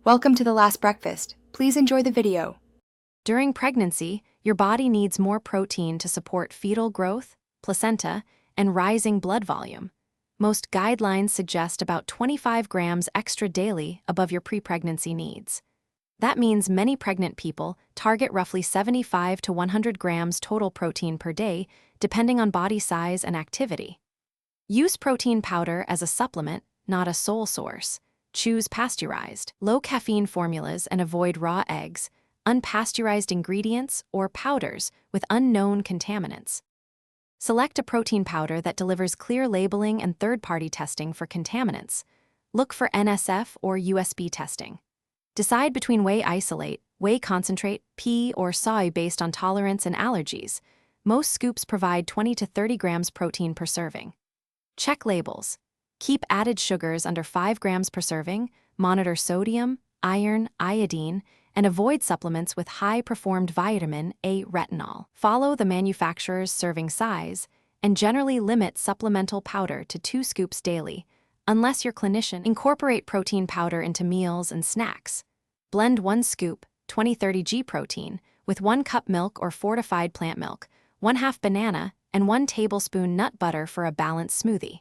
Welcome to The Last Breakfast. Please enjoy the video. During pregnancy, your body needs more protein to support fetal growth, placenta, and rising blood volume. Most guidelines suggest about 25 grams extra daily above your pre-pregnancy needs. That means many pregnant people target roughly 75 to 100 grams total protein per day, depending on body size and activity. Use protein powder as a supplement, not a sole source. Choose pasteurized, low-caffeine formulas and avoid raw eggs, unpasteurized ingredients, or powders with unknown contaminants. Select a protein powder that delivers clear labeling and third-party testing for contaminants. Look for NSF or USB testing. Decide between whey isolate, whey concentrate, pea, or soy based on tolerance and allergies. Most scoops provide 20 to 30 grams protein per serving. Check labels. Keep added sugars under 5 grams per serving, monitor sodium, iron, iodine, and avoid supplements with high-performed vitamin A retinol. Follow the manufacturer's serving size and generally limit supplemental powder to 2 scoops daily, unless your clinician. Incorporate protein powder into meals and snacks. Blend 1 scoop, 20-30 G protein, with 1 cup milk or fortified plant milk, 1/2 banana, and 1 tablespoon nut butter for a balanced smoothie.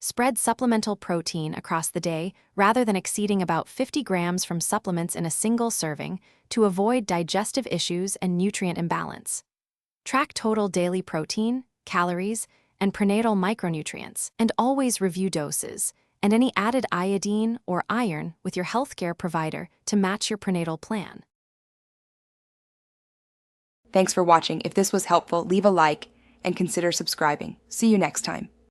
Spread supplemental protein across the day rather than exceeding about 50 grams from supplements in a single serving to avoid digestive issues and nutrient imbalance. Track total daily protein, calories, and prenatal micronutrients, and always review doses and any added iodine or iron with your healthcare provider to match your prenatal plan. Thanks for watching. If this was helpful, leave a like and consider subscribing. See you next time.